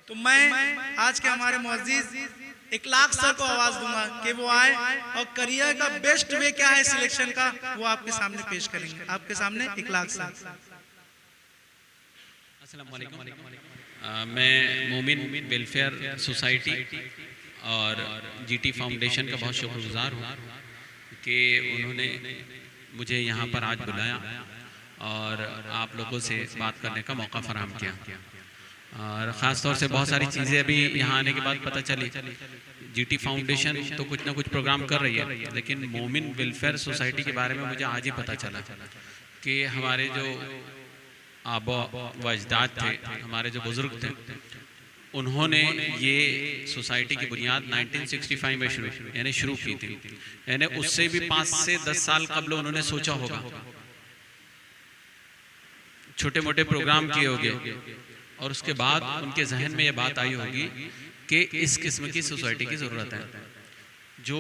तो मैं आज के हमारे मुअज्जिज इखलाक सर को आवाज दूंगा कि वो आए और करियर का बेस्ट वे क्या है सिलेक्शन का वो आपके सामने पेश करेंगे। आपके सामने इखलाक सर। अस्सलाम वालेकुम। मैं मोमिन वेलफेयर सोसाइटी और जीटी फाउंडेशन का बहुत शुक्रगुजार हूँ कि उन्होंने मुझे यहाँ पर आज बुलाया और आप लोगों से बात करने का मौका फराहम किया। और ख़ास तौर से बहुत सारी चीज़ें अभी यहाँ आने के बाद पता चली। जीटी फाउंडेशन तो कुछ ना कुछ प्रोग्राम कर रही है, लेकिन मोमिन वेलफेयर सोसाइटी के बारे में मुझे आज ही पता चला कि हमारे जो आबा व अजदाद थे, हमारे जो बुज़ुर्ग थे, उन्होंने ये सोसाइटी की बुनियाद 1965 में शुरू की थी। यानी उससे भी 5 से 10 साल कबल उन्होंने सोचा होगा, छोटे मोटे प्रोग्राम किए होंगे और उसके बाद उनके जहन में ये बात आई होगी कि इस किस्म की सोसाइटी की ज़रूरत है, जो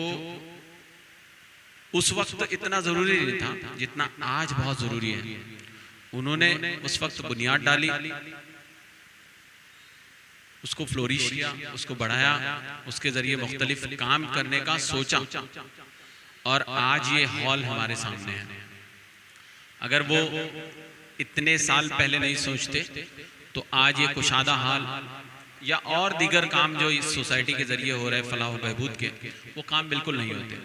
उस वक्त इतना ज़रूरी नहीं था जितना आज बहुत ज़रूरी है। उन्होंने उस वक्त बुनियाद डाली, उसको फ्लोरिश किया, उसको बढ़ाया, उसके ज़रिए मुख्तलिफ काम करने का सोचा और आज ये हॉल हमारे सामने है। अगर वो इतने साल पहले नहीं सोचते तो आज ये कुशादा हाल या और दीगर काम जो इस सोसाइटी के ज़रिए हो रहे फलाह बहबूद के, वो काम बिल्कुल नहीं होते।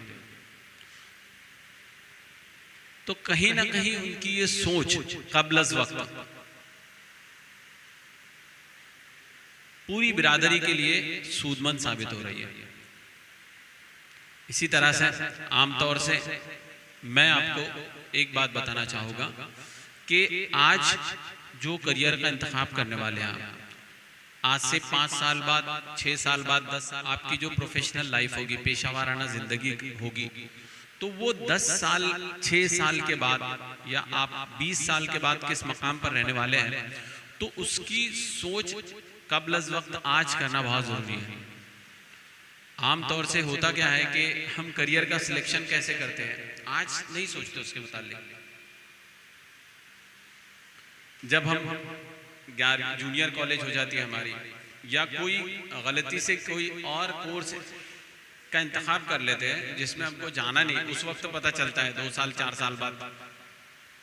तो कहीं ना कहीं उनकी ये सोच क़ब्ल वक्त पूरी बिरादरी के लिए सूदमंद साबित हो रही है। इसी तरह से आमतौर से मैं आपको एक बात बताना चाहूँगा कि आज जो करियर का इंतखाब करने वाले हैं, आज से 5 साल बाद, 6 साल बाद, 10 साल आपकी जो प्रोफेशनल लाइफ होगी, पेशा वाराना जिंदगी होगी, तो वो 10 साल 6 साल के बाद या आप 20 साल के बाद किस मकाम पर रहने वाले हैं, तो उसकी सोच क़ब्ल वक्त आज करना बहुत ज़रूरी है। आमतौर से होता क्या है कि हम करियर का सिलेक्शन कैसे करते हैं, आज नहीं सोचते उसके मुतालिक। जब हम जूनियर कॉलेज हो जाती है हमारी, या कोई गलती से कोई और कोर्स का इंतखाब कर लेते हैं जिसमें हमको जाना नहीं, उस वक्त पता चलता है 2 साल 4 साल बाद,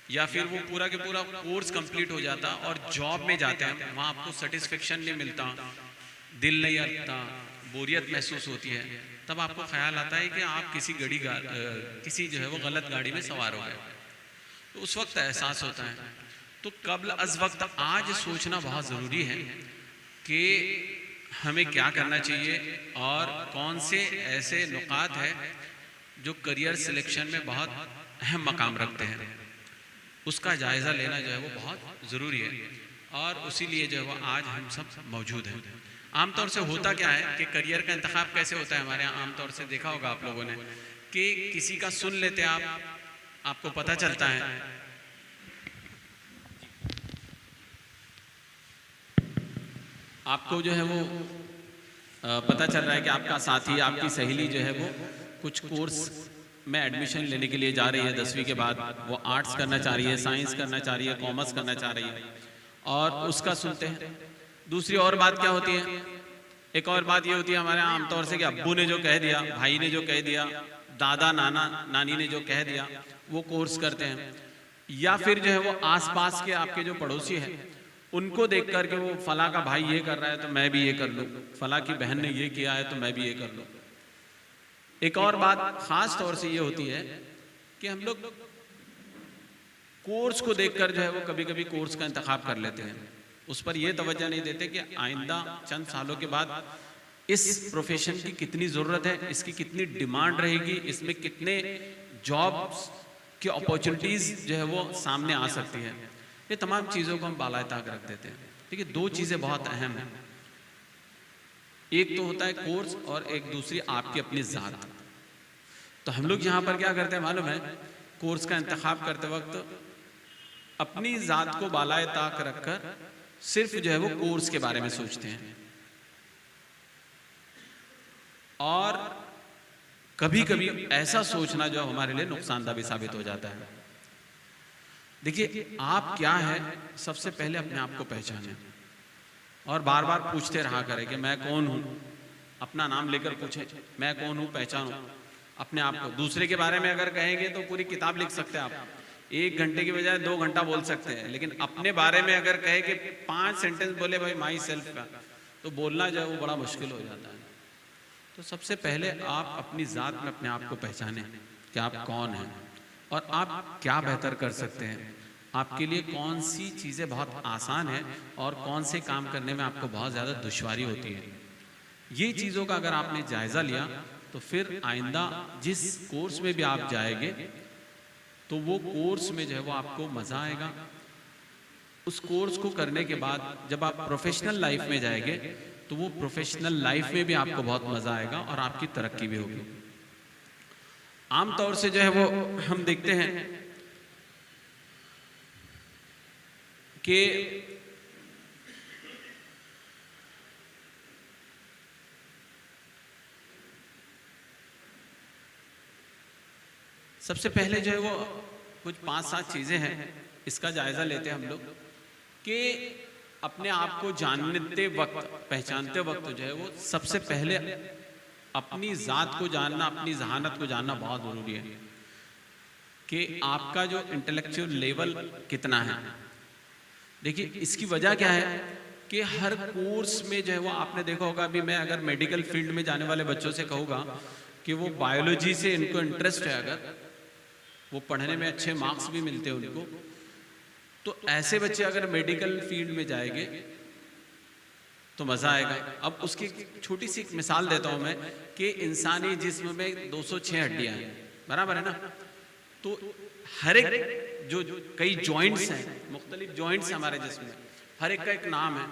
या फिर वो पूरा के पूरा कोर्स कंप्लीट हो जाता और जॉब में जाते हैं, वहाँ आपको सेटिस्फेक्शन नहीं मिलता, दिल नहीं लगता, बोरियत महसूस होती है, तब आपको ख्याल आता है कि आप किसी जो है वो गलत गाड़ी में सवार हो गए। तो उस वक्त एहसास होता है। तो क़ब्ल अज़ वक्त आज सोचना बहुत ज़रूरी है कि हमें क्या करना चाहिए और कौन से ऐसे नुकात है जो करियर सिलेक्शन में बहुत अहम मकाम रखते हैं, उसका जायज़ा लेना जो है वो बहुत ज़रूरी है। और उसी लिए जो है वो आज हम सब मौजूद हैं। आमतौर से होता क्या है कि करियर का इंतखाब कैसे होता है हमारे यहाँ, आमतौर से देखा होगा आप लोगों ने कि किसी का सुन लेते आप, आपको पता चलता है, आपको जो है वो पता चल रहा है कि आपका साथी, आपकी सहेली जो है वो कुछ कोर्स में एडमिशन लेने के लिए जा रही है 10वीं के बाद, वो आर्ट्स करना चाह रही है, साइंस करना चाह रही है, कॉमर्स करना चाह रही है, और उसका सुनते हैं। दूसरी और बात क्या होती है, एक और बात ये होती है हमारे आमतौर से कि अब्बू ने जो कह दिया, भाई ने जो कह दिया, दादा नाना नानी ने जो कह दिया, वो कोर्स करते हैं। या फिर जो है वो आसपास के आपके जो पड़ोसी हैं उनको देख कर के वो फला का भाई ये कर रहा है तो मैं भी ये कर लूँ, फला की बहन ने ये किया है तो मैं भी ये कर लूँ। एक और बात खास तौर से ये होती है कि हम लोग कोर्स को देखकर जो है वो कभी कभी कोर्स का इंतखाब कर लेते हैं, उस पर ये तवज्जो नहीं देते कि आइंदा चंद सालों के बाद इस प्रोफेशन की कितनी ज़रूरत है, इसकी कितनी डिमांड रहेगी, इसमें कितने जॉब्स की अपॉर्चुनिटीज़ जो है वो सामने आ सकती है। ये तमाम चीज़ों को हम बालाए ताक रख देते हैं। देखिए, 2 चीज़ें बहुत अहम हैं, एक तो होता है कोर्स और एक दूसरी आपकी अपनी ज़ात। तो हम लोग यहाँ पर क्या करते हैं मालूम है, कोर्स का इंतखाब करते वक्त अपनी ज़ात को बालाए ताक रखकर सिर्फ जो है वो कोर्स के बारे में सोचते हैं, और कभी कभी ऐसा सोचना जो हमारे लिए नुकसानदा भी साबित हो जाता है। देखिए, आप क्या है सबसे पहले अपने आप को पहचानें। और बार बार पूछते रहा करें कि मैं कौन हूँ, अपना नाम लेकर पूछे मैं कौन हूँ, पहचानो अपने आप को। दूसरे के बारे में अगर कहेंगे तो पूरी किताब लिख सकते हैं आप, 1 घंटे की बजाय 2 घंटा बोल सकते हैं, लेकिन अपने बारे में अगर कहे कि 5 सेंटेंस बोले भाई माई सेल्फ का, तो बोलना जो है वो बड़ा मुश्किल हो जाता है। तो सबसे पहले आप अपनी ज़ात में अपने आप को पहचानें कि आप कौन हैं और आप क्या बेहतर कर सकते हैं, आपके लिए कौन सी चीज़ें बहुत आसान है और कौन से काम करने में आपको बहुत ज़्यादा दुश्वारी होती है। ये चीज़ों का अगर आपने जायज़ा लिया तो फिर आइंदा जिस कोर्स में भी आप जाएंगे तो वो कोर्स में जो है वो आपको मज़ा आएगा। उस कोर्स को करने के बाद जब आप प्रोफेशनल लाइफ में जाएंगे तो वो प्रोफेशनल लाइफ में भी आपको बहुत मज़ा आएगा और आपकी तरक्की भी होगी। आमतौर से जो है वो हम देखते हैं कि सबसे पहले जो है वो कुछ 5-7 चीज़ें हैं, इसका जायज़ा लेते हैं हम लोग कि अपने आप को जानते वक्त, पहचानते वक्त जो है वो सबसे पहले अपनी ज़ात को जानना, अपनी जहानत को जानना बहुत ज़रूरी है कि आपका जो इंटेलेक्चुअल लेवल कितना है। देखिए इसकी वजह क्या है कि हर कोर्स में जो है वो आपने देखा होगा, अभी मैं अगर मेडिकल फील्ड में जाने वाले बच्चों से कहूँगा कि वो बायोलॉजी से इनको इंटरेस्ट है, अगर वो पढ़ने में अच्छे मार्क्स भी मिलते हैं उनको, तो ऐसे बच्चे अगर मेडिकल फील्ड में जाएंगे तो मज़ा आएगा। अब उसकी छोटी सी मिसाल देता हूँ मैं कि इंसानी जिस्म में 206 हड्डियाँ हैं, बराबर है ना, तो हर एक जो कई जॉइंट्स हैं, मुख्तलिफ जॉइंट्स हैं हमारे जिस्म में, हर एक का एक नाम है,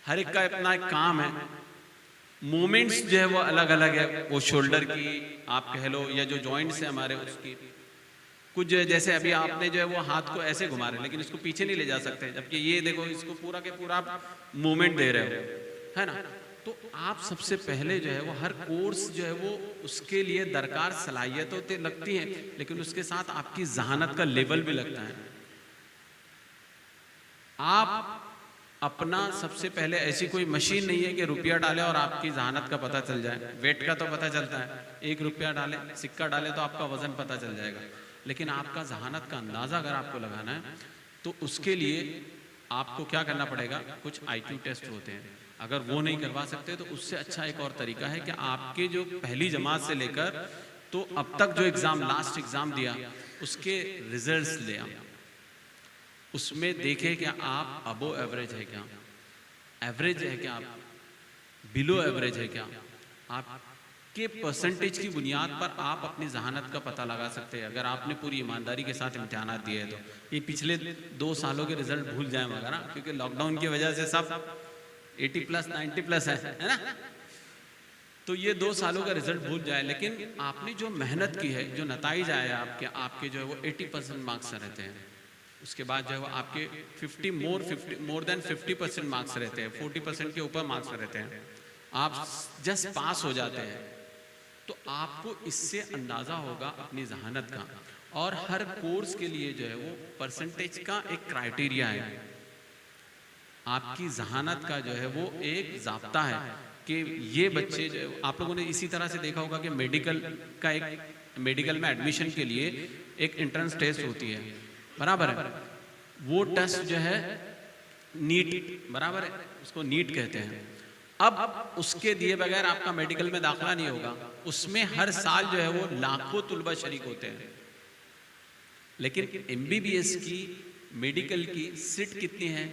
हर एक का अपना एक काम है, मूवमेंट्स जो है वो अलग अलग है, वो शोल्डर की आप कह लो या जो जॉइंट्स हैं हमारे उसकी, कुछ जैसे अभी आपने जो है वो हाथ को ऐसे घुमा रहे हैं लेकिन इसको पीछे नहीं ले जा सकते, जबकि ये देखो इसको पूरा के पूरा आप मूवमेंट दे रहे हो, है ना। तो आप सबसे पहले जो है वो हर कोर्स जो है वो उसके लिए दरकार सलाहियतों तो लगती हैं, लेकिन उसके साथ आपकी जहानत का लेवल भी लगता है। आप अपना सबसे पहले, ऐसी कोई मशीन नहीं है कि रुपया डाले और आपकी जहानत का पता चल जाए। वेट का तो पता चलता है, 1 रुपया डाले, सिक्का डाले तो आपका वजन पता चल जाएगा, लेकिन आपका जहानत का अंदाज़ा अगर आपको लगाना है तो उसके लिए आपको क्या करना पड़ेगा, कुछ IQ टेस्ट होते हैं, अगर वो नहीं करवा सकते तो उससे अच्छा एक और तरीका है कि आपके जो पहली जमात से लेकर तो अब तक जो एग्ज़ाम, लास्ट एग्ज़ाम दिया उसके रिजल्ट्स ले आए, उसमें देखें कि आप अबो एवरेज है क्या, एवरेज है क्या, बिलो एवरेज है क्या, आपके परसेंटेज की बुनियाद पर आप अपनी जहानत का पता लगा सकते हैं। अगर आपने पूरी ईमानदारी के साथ इम्तिहानात दिए हैं तो ये पिछले 2 सालों के रिजल्ट भूल जाए मगर ना, क्योंकि लॉकडाउन की वजह से सब 80+, 90+ है ना, तो ये 2 सालों का रिजल्ट भूल जाए, लेकिन आपने जो मेहनत की है, जो नताइज आए आपके जो है वो 80% मार्क्स रहते हैं, उसके बाद जो है वो आपके मोर देन 50% मार्क्स रहते हैं, 40% के ऊपर मार्क्स रहते हैं, आप जस्ट पास हो जाते हैं, तो आपको इससे अंदाज़ा होगा अपनी जहानत का। और हर कोर्स के लिए जो है वो परसेंटेज का एक क्राइटेरिया है, आपकी जहानत का जो है वो एक ज़ाब्ता है कि ये बच्चे जो है, आप लोगों ने इसी तरह से देखा होगा कि मेडिकल में एडमिशन के लिए एक एंट्रेंस टेस्ट होती है, बराबर है, वो टेस्ट जो है नीट, बराबर है, उसको नीट कहते हैं। अब उसके दिए बगैर आपका मेडिकल में दाखिला नहीं होगा, उसमें हर साल जो है वो लाखों तुलबा शरीक होते हैं, लेकिन MBBS की मेडिकल की सीट कितनी है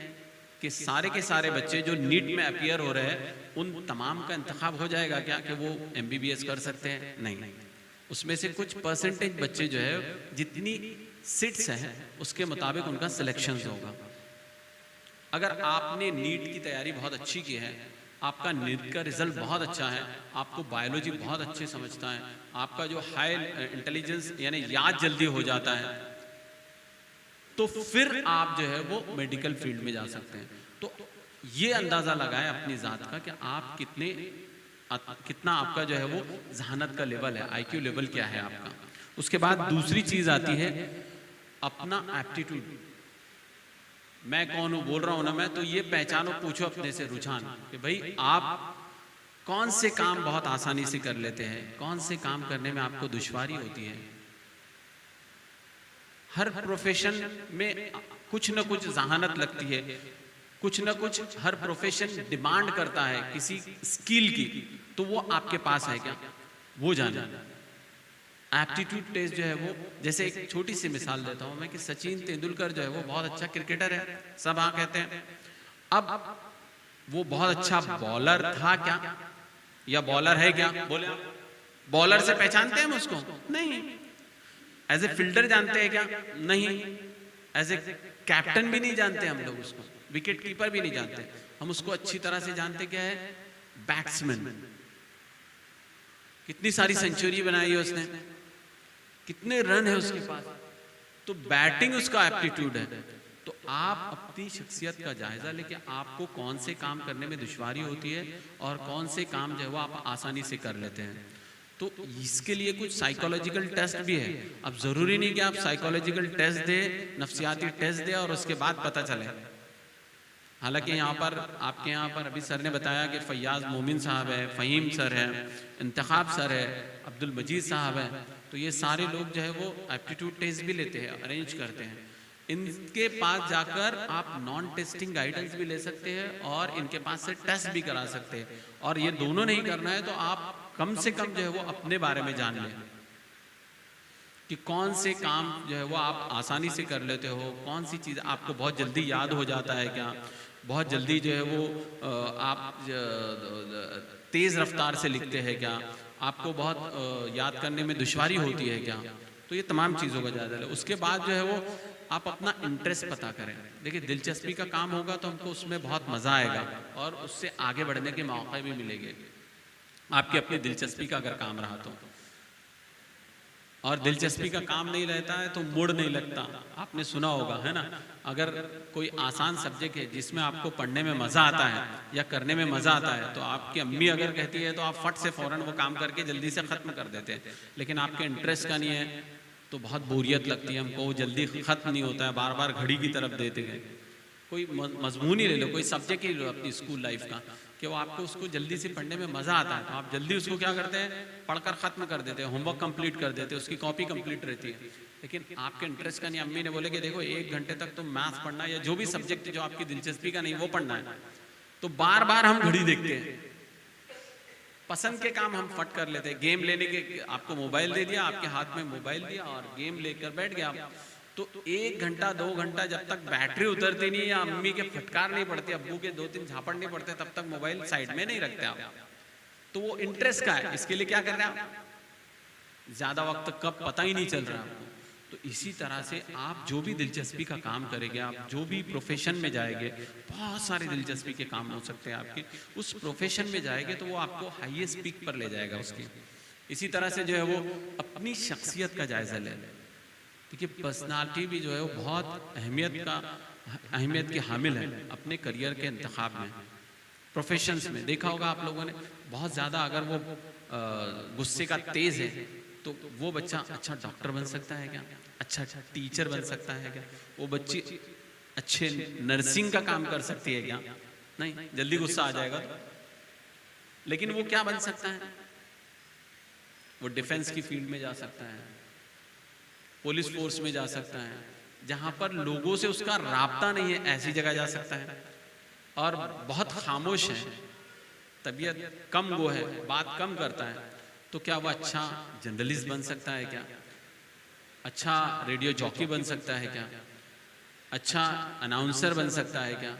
कि सारे के सारे बच्चे जो नीट में अपीयर हो रहे हैं उन तमाम का इंतखाब हो जाएगा क्या कि वो MBBS कर सकते हैं? नहीं, उसमें से कुछ परसेंटेज बच्चे जो है जितनी सीट्स हैं उसके मुताबिक उनका सिलेक्शन होगा। अगर आपने नीट की तैयारी बहुत अच्छी की है, आपका नीट का रिजल्ट बहुत अच्छा है, आपको बायोलॉजी बहुत अच्छे समझता है, आपका जो हाई इंटेलिजेंस यानी याद जल्दी हो जाता है, तो फिर आप जो है वो मेडिकल फील्ड में जा सकते हैं। तो ये अंदाज़ा लगाएं अपनी ज़ात का कि आप कितना आपका जो है वो जहानत का लेवल है, IQ लेवल क्या है आपका। उसके बाद दूसरी चीज़ आती है अपना एप्टीट्यूड, मैं कौन हूँ बोल रहा हूँ ना मैं, तो ये पहचानो, पूछो अपने से रुझान कि भाई आप कौन से काम बहुत आसानी से कर लेते हैं, कौन से काम करने में आपको दुश्वारी होती है। हर प्रोफेशन में कुछ न कुछ जहानत लगती है, कुछ न कुछ हर प्रोफेशन डिमांड करता है किसी स्किल की, तो वो आपके पास है क्या, वो जाना। एप्टीट्यूड टेस्ट जो है वो, जैसे एक छोटी सी मिसाल देता हूं मैं कि सचिन तेंदुलकर जो है वो बहुत अच्छा क्रिकेटर है, सब हाँ कहते हैं। अब वो बहुत अच्छा बॉलर था क्या, या बॉलर है क्या, बोले आप। बॉलर से पहचानते हैं हम उसको? नहीं। एज ए फील्डर जानते हैं क्या? नहीं। एज ए कैप्टन भी नहीं जानते हम लोग उसको, विकेट कीपर भी नहीं जानते हम उसको। अच्छी तरह से जानते क्या है, बैट्समैन। कितनी सारी सेंचुरी बनाई है उसने, कितने रन है उसके पास, तो बैटिंग उसका एप्टीट्यूड है। तो आप अपनी शख्सियत का जायजा लेके आपको कौन से काम करने में दुश्वारी होती है और कौन से काम जो है वो आप आसानी से कर लेते हैं। तो इसके लिए कुछ साइकोलॉजिकल टेस्ट भी है। अब जरूरी नहीं कि आप साइकोलॉजिकल टेस्ट दे, नफ्सियाती टेस्ट दे और उसके बाद पता चले। हालांकि यहाँ पर आपके यहाँ पर अभी सर ने बताया कि फैयाज मोमिन साहब है, फ़हीम सर है, इंतखाब सर है, अब्दुल मजीद साहब है, तो ये सारे लोग जो है वो एप्टीट्यूड टेस्ट भी लेते हैं, अरेंज करते हैं। इनके पास जाकर आप नॉन टेस्टिंग गाइडेंस भी ले सकते हैं और इनके पास से टेस्ट भी करा सकते हैं। और ये दोनों नहीं करना है तो आप कम से कम जो है वो अपने बारे में जान लें कि कौन से काम जो है वो आप आसानी से कर लेते हो, कौन सी चीज़ आपको बहुत जल्दी याद हो जाता है क्या, बहुत जल्दी जो है वो आप तेज़ रफ्तार से लिखते हैं क्या, आपको बहुत याद करने में दुश्वारी होती है क्या। तो ये तमाम चीज़ों का जायजा है। उसके बाद जो है वो आप अपना इंटरेस्ट पता करें। देखिए दिलचस्पी का काम होगा तो हमको उसमें बहुत मज़ा आएगा और उससे आगे बढ़ने के मौके भी मिलेंगे, आपकी अपनी दिलचस्पी का अगर काम रहा तो। और दिलचस्पी का काम नहीं रहता है तो मूड नहीं लगता, आपने सुना होगा है ना। अगर कोई आसान सब्जेक्ट है जिसमें आपको पढ़ने में मज़ा आता है या करने में मज़ा आता है, तो आपकी अम्मी अगर कहती है तो आप फट से फ़ौरन वो काम करके जल्दी से ख़त्म कर देते हैं। लेकिन आपके इंटरेस्ट का नहीं है तो बहुत बोरियत लगती है हमको, वो जल्दी ख़त्म नहीं होता है, बार बार घड़ी की तरफ देते हैं। कोई मजमून ही ले लो, कोई सब्जेक्ट ही लो अपनी स्कूल लाइफ का, कि वो आपको उसको जल्दी से पढ़ने में मज़ा आता है तो आप जल्दी उसको क्या करते हैं, पढ़कर ख़त्म कर देते हैं, होमवर्क कंप्लीट कर देते हैं, उसकी कॉपी कंप्लीट रहती है। लेकिन आपके इंटरेस्ट का नहीं, अम्मी ने बोले कि देखो 1 घंटे तक तो मैथ्स पढ़ना है या जो भी सब्जेक्ट जो आपकी दिलचस्पी का नहीं वो पढ़ना है, तो बार बार हम घड़ी देखते हैं। पसंद के काम हम फट कर लेते हैं। गेम लेने के, आपको मोबाइल दे दिया, आपके हाथ में मोबाइल दिया और गेम लेकर बैठ गया, तो 1 घंटा 2 घंटा जब तक बैटरी उतरती नहीं या अम्मी के फटकार नहीं पड़ते, अब्बू के 2-3 झापड़ नहीं पड़ते, तब तक मोबाइल साइड में नहीं रखते आप। तो वो इंटरेस्ट का है, इसके लिए क्या कर रहे हैं आप, ज्यादा वक्त कब पता ही नहीं चल रहा आपको। तो इसी तरह से आप जो भी दिलचस्पी का काम करेंगे, आप जो भी प्रोफेशन में जाएंगे, बहुत सारे दिलचस्पी के काम हो सकते हैं आपके, उस प्रोफेशन में जाएंगे तो वो आपको हाईएस्ट पीक पर ले जाएगा उसकी। इसी तरह से जो है वो अपनी शख्सियत का जायजा ले। देखिए पर्सनालिटी भी जो है वो बहुत अहमियत की हामिल है अपने करियर के इंतखाब में। प्रोफेशंस में देखा होगा आप लोगों ने, बहुत ज़्यादा अगर वो गुस्से का तेज़ है तो वो बच्चा अच्छा डॉक्टर बन सकता है क्या, अच्छा टीचर बन सकता है क्या, वो बच्ची अच्छे नर्सिंग का काम कर सकती है क्या, नहीं, जल्दी गुस्सा आ जाएगा तो। लेकिन वो क्या बन सकता है, वो डिफेंस की फील्ड में जा सकता है, पुलिस फोर्स में जा सकता है, जहां पर लोगों से उसका राब्ता नहीं है ऐसी जगह जा सकता है। और बहुत खामोश है, तबीयत कम वो है, बात कम करता है, तो क्या वो अच्छा जर्नलिस्ट बन सकता है क्या, अच्छा रेडियो जॉकी बन सकता है क्या, अच्छा अनाउंसर बन सकता है क्या,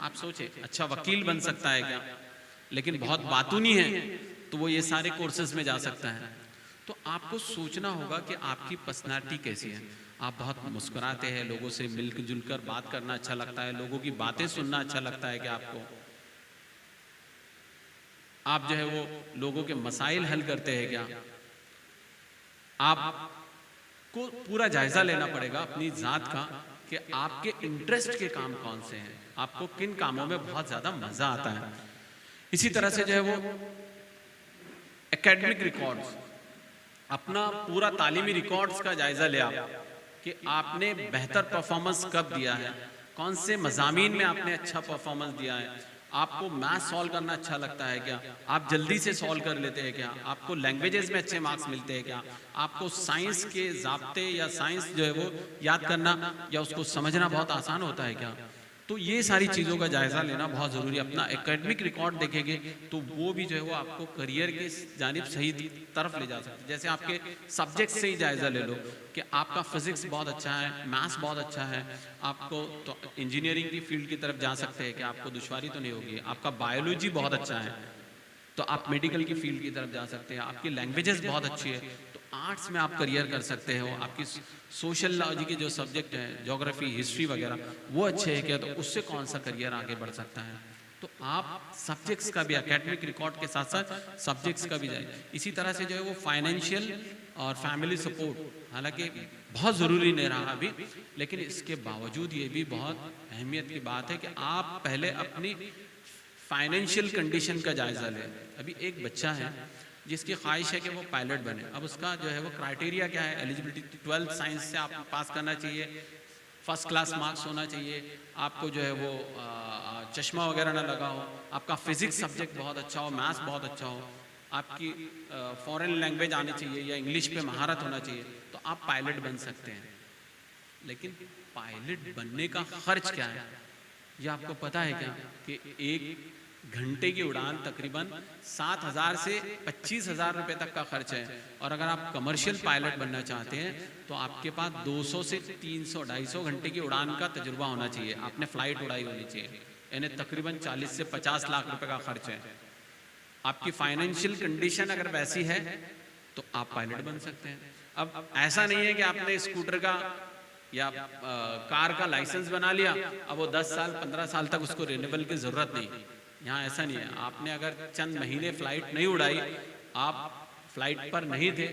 आप सोचे, अच्छा वकील बन सकता है क्या। लेकिन बहुत बातूनी है तो वो ये सारे कोर्सेज में जा सकता है। तो आपको सोचना होगा कि आपकी पर्सनालिटी कैसी है। आप बहुत मुस्कुराते हैं, लोगों से मिलजुल कर बात करना अच्छा लगता है, लोगों की बातें सुनना अच्छा लगता है कि आपको, आप जो है वो लोगों के मसाइल हल करते हैं क्या। आपको पूरा जायजा लेना पड़ेगा अपनी जात का कि आपके इंटरेस्ट के काम कौन से हैं, आपको किन कामों में बहुत ज्यादा मजा आता है। इसी तरह से जो है वो एकेडमिक रिकॉर्ड्स, अपना पूरा तालीमी रिकॉर्ड्स का जायजा ले आप कि आपने बेहतर परफॉर्मेंस कब दिया है, कौन से मज़ामीन में आपने अच्छा परफॉर्मेंस दिया है, आपको मैथ सॉल्व करना अच्छा लगता है क्या, आप जल्दी से सॉल्व कर लेते हैं क्या, आपको लैंग्वेजेस में अच्छे मार्क्स मिलते हैं क्या, आपको साइंस के ज़ाब्ते या साइंस जो है वो याद करना या उसको समझना बहुत आसान होता है क्या। तो ये सारी चीज़ों का जायज़ा लेना बहुत ज़रूरी है। अपना एकेडमिक रिकॉर्ड देखेंगे तो वो भी जो है वो आपको करियर की जानिब सही तरफ ले जा सकता है। जैसे आपके सब्जेक्ट से ही जायज़ा ले लो कि आपका फिजिक्स बहुत अच्छा है, मैथ्स बहुत अच्छा है, आपको तो इंजीनियरिंग की फील्ड की तरफ जा सकते हैं कि आपको दुश्वारी तो नहीं होगी, आपका बायोलॉजी बहुत अच्छा है तो आप मेडिकल की फील्ड की तरफ जा सकते हैं, आपकी लैंग्वेजेस बहुत अच्छी है तो आर्ट्स में आप करियर कर सकते हो, आपकी सोशलॉजी के जो सब्जेक्ट हैं, ज्योग्राफी, हिस्ट्री वगैरह वो अच्छे हैं क्या, तो उससे कौन सा करियर आगे बढ़ सकता है। तो आप सब्जेक्ट्स का भी, एकेडमिक रिकॉर्ड के साथ साथ सब्जेक्ट्स का भी जाए। इसी तरह से जो है वो फाइनेंशियल और फैमिली सपोर्ट, हालांकि बहुत ज़रूरी नहीं रहा अभी, लेकिन इसके बावजूद ये भी बहुत अहमियत की बात है कि आप पहले अपनी फाइनेंशियल कंडीशन का जायज़ा लें। अभी एक बच्चा है जिसकी ख्वाहिश है कि वो पायलट बने, अब उसका जो है वो क्राइटेरिया क्या है, एलिजिबिलिटी 12th साइंस से आप पास करना चाहिए, फर्स्ट क्लास मार्क्स होना चाहिए, आपको जो है वो चश्मा वगैरह ना लगा हो, आपका फिजिक्स सब्जेक्ट बहुत अच्छा हो, मैथ्स बहुत अच्छा हो, आपकी फॉरेन लैंग्वेज आनी चाहिए या इंग्लिश पे महारत होना चाहिए, तो आप पायलट बन सकते हैं। लेकिन पायलट बनने का खर्च क्या है, ये आपको पता है क्या कि एक घंटे की उड़ान तकरीबन 7,000 से 25,000 रुपए तक का खर्च है। और अगर आप कमर्शियल पायलट बनना चाहते हैं तो आपके पास 200 से 300 250 घंटे की उड़ान का तजुर्बा होना चाहिए, आपने फ्लाइट उड़ाई होनी चाहिए, यानी तकरीबन 40 से 50 लाख रुपए का खर्च है। आपकी फाइनेंशियल कंडीशन अगर वैसी है तो आप पायलट बन सकते हैं। अब ऐसा नहीं है कि आपने स्कूटर का या कार का लाइसेंस बना लिया, अब वो 10 साल 15 साल तक उसको रिन्यूएबल की जरूरत नहीं, यहाँ ऐसा नहीं है। आपने अगर चंद महीने फ्लाइट नहीं उड़ाई, आप फ्लाइट पर नहीं थे,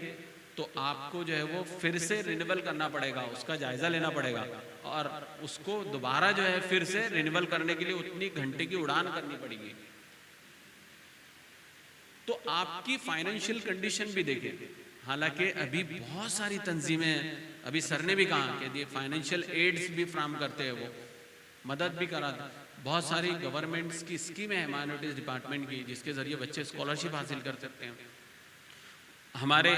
तो आपको जो है वो फिर से रिन्यूएबल करना पड़ेगा, उसका जायजा लेना पड़ेगा और उसको दोबारा जो है फिर से रिन्यूएबल करने के लिए उतनी घंटे की उड़ान करनी पड़ेगी। तो आपकी फाइनेंशियल कंडीशन भी देखें। हालांकि अभी बहुत सारी तंजीमें, अभी सर ने भी कहा कि फाइनेंशियल एड्स भी फ्राहम करते हैं, वो मदद भी कराते, बहुत सारी गवर्नमेंट्स की स्कीमें हैं माइनॉरिटीज़ डिपार्टमेंट की जिसके ज़रिए बच्चे स्कॉलरशिप हासिल कर सकते हैं। हमारे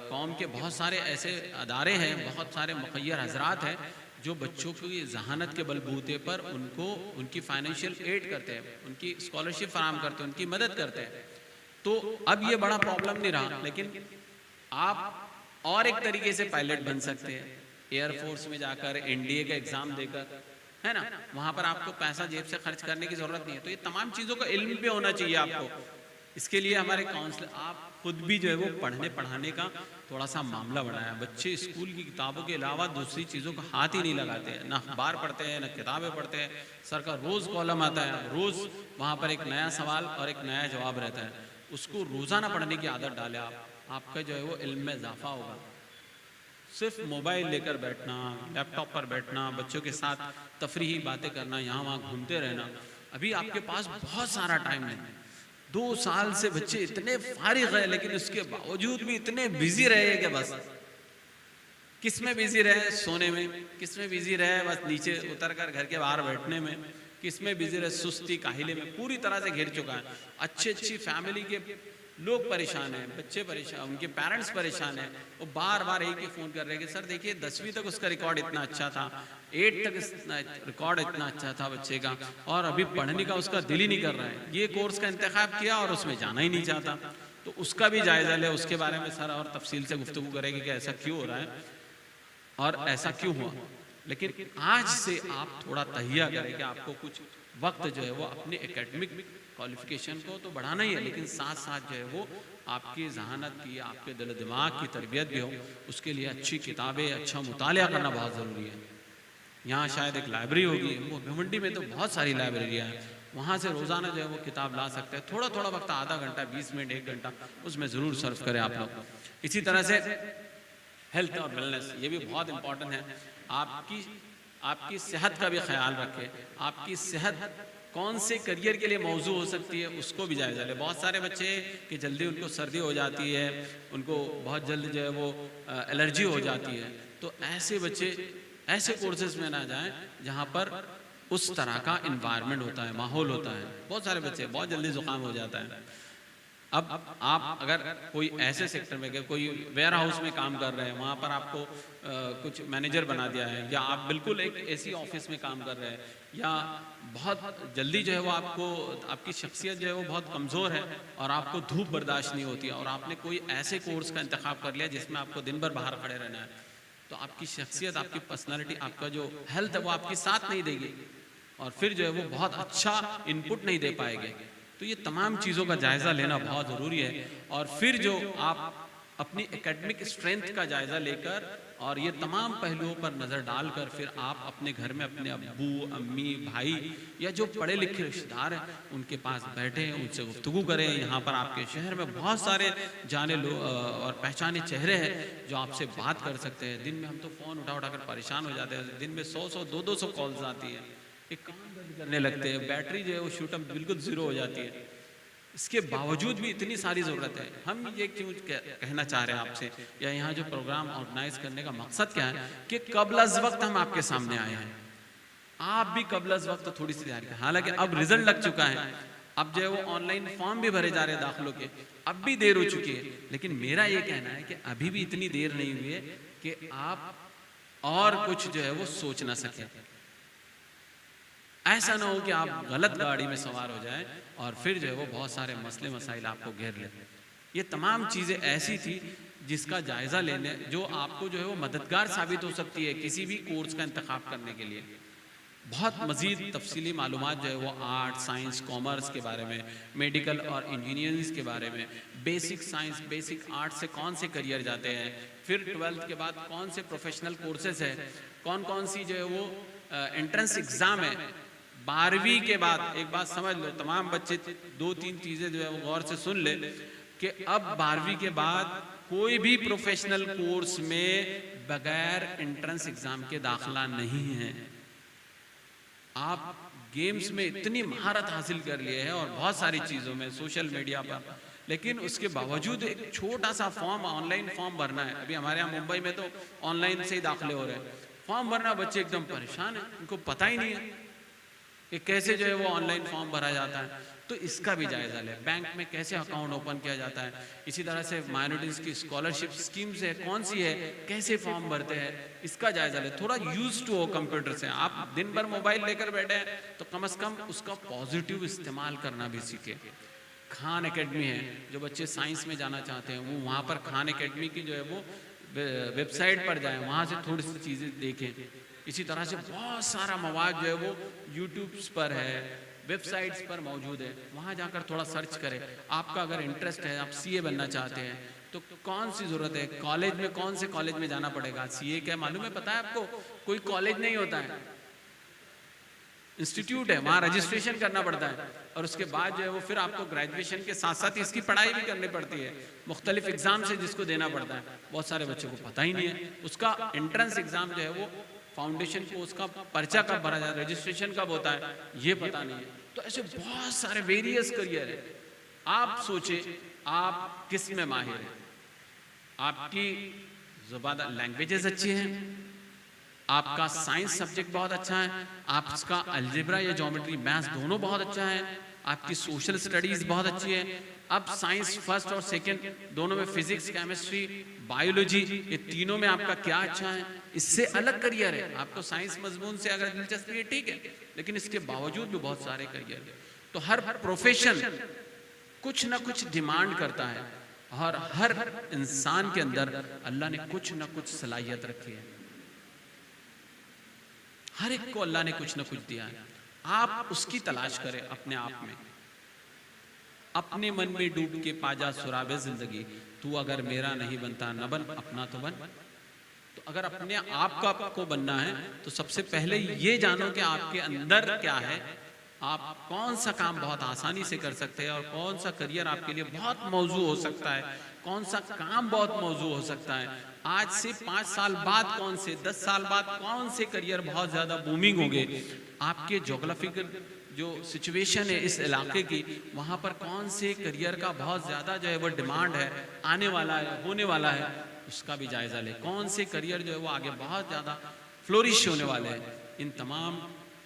कौम के बहुत सारे ऐसे अदारे हैं, बहुत सारे मुखय्यर हजरात हैं जो बच्चों की जहानत के बलबूते पर उनको उनकी फाइनेंशियल एड करते हैं, उनकी स्कॉलरशिप फराहम करते हैं, उनकी मदद करते हैं। तो अब ये बड़ा प्रॉब्लम नहीं रहा, लेकिन आप और एक तरीके से पायलट बन सकते हैं, एयरफोर्स में जाकर एनडीए का एग्ज़ाम देकर, है ना, वहाँ पर आपको पैसा जेब से खर्च करने की ज़रूरत नहीं है। तो ये तमाम चीज़ों का इल्म भी होना चाहिए आपको। इसके लिए हमारे काउंसलर, आप खुद भी जो है वो पढ़ने पढ़ाने का थोड़ा सा मामला बनाया। बच्चे स्कूल की किताबों के अलावा दूसरी चीज़ों का हाथ ही नहीं लगाते हैं, ना अखबार पढ़ते हैं, ना किताबें पढ़ते हैं। सर का रोज़ कॉलम आता है, रोज़ वहाँ पर एक नया सवाल और एक नया जवाब रहता है, उसको रोज़ाना पढ़ने की आदत डालें आप, आपका जो है वो इल्म में इजाफा होगा। सिर्फ मोबाइल लेकर बैठना, लैपटॉप पर बैठना, बच्चों के साथ तफरीही बातें करना, यहाँ वहाँ घूमते रहना, अभी आपके पास बहुत सारा टाइम है। 2 साल से बच्चे इतने फारिग है, लेकिन उसके बावजूद भी इतने बिजी रहे कि बस किस में बिजी रहे, सोने में, किस में बिजी रहे बस नीचे उतर कर घर के बाहर बैठने में, किस में बिजी रहे सुस्ती काहिले में, पूरी तरह से घिर चुका है। अच्छी फैमिली के लोग परेशान हैं, बच्चे परेशान, उनके पेरेंट्स परेशान हैं, वो बार बार एक ही फ़ोन कर रहे हैं कि सर देखिए 10वीं तक उसका रिकॉर्ड इतना अच्छा था, 8 तक रिकॉर्ड इतना अच्छा था बच्चे का, और अभी पढ़ने का उसका दिल ही नहीं कर रहा है, ये कोर्स का इंतखाब किया और उसमें जाना ही नहीं चाहता। तो उसका भी जायज़ा ले, उसके बारे में सर और तफसील से गुफ्तगू करेंगे कि ऐसा क्यों हो रहा है और ऐसा क्यों हुआ। लेकिन आज से आप थोड़ा तहिया करें कि आपको कुछ वक्त जो है वो अपने एकेडमिक क्वालिफिकेशन को तो बढ़ाना ही है, लेकिन साथ साथ जो है वो आपकी जहानत की, आपके दिल दिमाग की तरबियत भी हो, उसके लिए अच्छी किताबें, अच्छा मुतालिया करना बहुत ज़रूरी है। यहाँ शायद एक लाइब्रेरी होगी, वो भिवंडी में तो बहुत सारी लाइब्रेरियाँ हैं, वहाँ से रोज़ाना जो है वो किताब ला सकते हैं। थोड़ा थोड़ा वक्त, आधा घंटा, 20 मिनट, 1 घंटा उसमें ज़रूर सर्व करें आप लोग। इसी तरह से हेल्थ और वेलनेस, ये भी बहुत इंपॉर्टेंट है। आपकी सेहत का भी ख्याल रखें, आपकी सेहत कौन से करियर के लिए मौजू हो सकती है उसको भी जायज़ा लें। बहुत सारे बच्चे कि जल्दी उनको सर्दी हो जाती है, उनको बहुत जल्द जो है वो एलर्जी हो जाती है, तो ऐसे बच्चे ऐसे कोर्सेज में ना जाएं जहाँ पर उस तरह का इन्वायरमेंट होता है, माहौल होता है। बहुत सारे बच्चे बहुत जल्दी जुकाम हो जाता है। अब आप अगर कोई ऐसे सेक्टर में, कोई वेयर हाउस में काम कर रहे हैं, वहाँ पर आपको कुछ मैनेजर बना दिया है, या आप बिल्कुल एक ऐसी ऑफिस में काम कर रहे हैं, या बहुत जल्दी जो है वो आपको, आपकी शख्सियत जो है वो बहुत कमज़ोर है और आपको धूप बर्दाश्त नहीं होती है, और आपने कोई ऐसे कोर्स का इंतखाब कर लिया जिसमें आपको दिन भर बाहर खड़े रहना है, तो आपकी शख्सियत, आपकी पर्सनालिटी, आपका जो हेल्थ है वो आपकी साथ नहीं देगी, और फिर जो है वो बहुत अच्छा इनपुट नहीं दे पाएंगे। तो ये तमाम चीज़ों का जायज़ा लेना बहुत ज़रूरी है। और फिर जो आप अपनी एकेडमिक स्ट्रेंथ का जायज़ा लेकर और ये तमाम पहलुओं पर नज़र डालकर फिर आप अपने घर में अपने अब्बू, अम्मी, भाई या जो पढ़े लिखे रिश्तेदार हैं उनके पास बैठे, उनसे गुफ्तगू करें। यहाँ पर आपके शहर में बहुत सारे जाने लोग और पहचाने चेहरे हैं जो आपसे बात कर सकते हैं। दिन में हम तो फ़ोन उठा उठा कर परेशान हो जाते हैं, दिन में 100-100, 200-200 कॉल्स आती हैं, एक काम बंद करने लगते हैं, बैटरी जो है वो शूटअप बिल्कुल ज़ीरो हो जाती है। इसके बावजूद भी इतनी सारी ज़रूरत है। हम ये क्यों कहना चाह रहे हैं आपसे, या यहाँ जो प्रोग्राम ऑर्गेनाइज करने का मकसद क्या है कि कबल अज़ वक्त हम आपके सामने आए हैं, आप भी कबल अज़ वक्त थोड़ी सी तैयारी करें। हालांकि अब रिजल्ट लग चुका है, अब जो है वो ऑनलाइन फॉर्म भी भरे जा रहे हैं दाखिलों के, अब भी देर हो चुकी है, लेकिन मेरा ये कहना है कि अभी भी इतनी देर नहीं हुई है कि आप और कुछ जो है वो सोच ना सकें। ऐसा ना हो कि आप गलत गाड़ी में सवार हो जाएं और फिर जो है वो बहुत सारे मसले मसाइल आपको घेर लें। ये तमाम चीज़ें ऐसी थी जिसका जायज़ा लेने, जो आपको जो है वो मददगार साबित हो सकती है किसी भी कोर्स का इंतखाब करने के लिए। बहुत मज़ीद तफसीली मालूमात जो है वो आर्ट, साइंस, कॉमर्स के बारे में, मेडिकल और इंजीनियरिंग के बारे में, बेसिक साइंस, बेसिक आर्ट से कौन से करियर जाते हैं, फिर 12th के बाद कौन से प्रोफेशनल कोर्सेज है, कौन कौन सी जो है वो एंट्रेंस एग्ज़ाम है। 12वीं के बाद एक बात समझ लो, तमाम बच्चे 2-3 चीज़ें जो है वो गौर से सुन ले कि अब 12वीं के बाद कोई भी प्रोफेशनल कोर्स में बगैर एंट्रेंस एग्ज़ाम के दाखिला नहीं है। आप गेम्स में इतनी महारत हासिल कर लिए है और बहुत सारी चीज़ों में, सोशल मीडिया पर, लेकिन उसके बावजूद एक छोटा सा फॉर्म, ऑनलाइन फॉर्म भरना है। अभी हमारे यहाँ मुंबई में तो ऑनलाइन से ही दाखिले हो रहे हैं, फॉर्म भरना, बच्चे एकदम परेशान हैं, उनको पता ही नहीं है कि कैसे जो है वो ऑनलाइन फॉर्म भरा जाता है। तो इसका भी जायज़ा लें, बैंक में कैसे अकाउंट ओपन किया जाता है, इसी तरह से माइनॉरिटीज़ की स्कॉलरशिप स्कीम्स है, कौन सी है, कैसे फॉर्म भरते हैं, इसका जायज़ा लें। थोड़ा यूज टू हो कंप्यूटर से। आप दिन भर मोबाइल लेकर बैठे हैं तो कम से कम उसका पॉजिटिव इस्तेमाल करना भी सीखें। खान एकेडमी है, जो बच्चे साइंस में जाना चाहते हैं वो वहाँ पर खान एकेडमी की जो है वो वेबसाइट पर जाएँ, वहाँ से थोड़ी सी चीज़ें देखें। इसी तरह से बहुत सारा मवाद जो है वो यूट्यूब्स पर है, वेबसाइट्स पर मौजूद है, वहाँ जाकर थोड़ा सर्च करें। आपका अगर इंटरेस्ट है, आप सीए बनना चाहते हैं तो कौन सी ज़रूरत है, कॉलेज में कौन से कॉलेज में जाना पड़ेगा। सीए क्या मालूम है, पता है आपको, कोई कॉलेज नहीं होता है, इंस्टीट्यूट है, वहाँ रजिस्ट्रेशन करना पड़ता है और उसके बाद जो है वो फिर आपको ग्रेजुएशन के साथ साथ इसकी पढ़ाई भी करनी पड़ती है, मुख्तलिफ एग्ज़ाम से जिसको देना पड़ता है। बहुत सारे बच्चों को पता ही नहीं है। उसका एंट्रेंस एग्ज़ाम जो है वो फाउंडेशन कोर्स का पर्चा कब भरा जाता है, रजिस्ट्रेशन कब होता है, ये पता नहीं है। तो ऐसे बहुत सारे वेरियस करियर है। आप सोचें आप किस में माहिर हैं, आपकी ज़ुबान लैंग्वेजेस अच्छी हैं, आपका साइंस सब्जेक्ट बहुत अच्छा है, आपका अलजेब्रा या ज्योमेट्री, मैथ्स दोनों बहुत अच्छा है, आपकी सोशल स्टडीज़ बहुत अच्छी है। अब साइंस फर्स्ट और सेकंड दोनों में, फिजिक्स, केमिस्ट्री, बायोलॉजी, ये तीनों में आपका क्या अच्छा है, इससे अलग करियर है। आपको साइंस मजमून से अगर दिलचस्पी है ठीक है, लेकिन इसके बावजूद भी बहुत सारे करियर है। तो हर प्रोफेशन कुछ ना कुछ डिमांड करता है और हर इंसान के अंदर अल्लाह ने कुछ ना कुछ सलाहियत रखी है। हर एक को अल्लाह ने कुछ ना कुछ दिया है, आप उसकी तलाश करें अपने आप में। अपने मन में डूब के पाजा सुराबे जिंदगी, तू अगर मेरा नहीं बनता न बन अपना तो बन। तो अगर अपने आप का आपको बनना है तो सबसे पहले ये जानो कि आपके अंदर क्या है, आप कौन सा काम बहुत आसानी से कर सकते हैं और कौन सा करियर आपके लिए बहुत मौजू हो सकता है, कौन सा काम बहुत मौजू हो सकता है। आज से 5 साल बाद कौन से, 10 साल बाद कौन से करियर बहुत ज़्यादा बूमिंग होंगे। आपके जोग्राफिकल जो सिचुएशन है इस इलाके की, वहाँ पर कौन से करियर का बहुत ज़्यादा जो है वो डिमांड है, आने वाला है, होने वाला है, उसका भी जायज़ा लें। कौन से करियर जो है वो आगे बहुत ज़्यादा फ्लोरिश होने वाले हैं। इन तमाम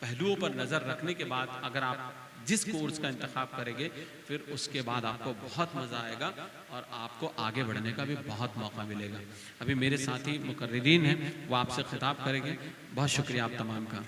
पहलुओं पर नज़र रखने के बाद अगर आप जिस कोर्स का इंतखाब करेंगे फिर उसके बाद आपको बहुत मज़ा आएगा और आपको आगे बढ़ने का भी बहुत मौका मिलेगा। अभी मेरे साथी मुकर्रिरीन हैं, वो आपसे खिताब करेंगे। बहुत शुक्रिया आप तमाम का।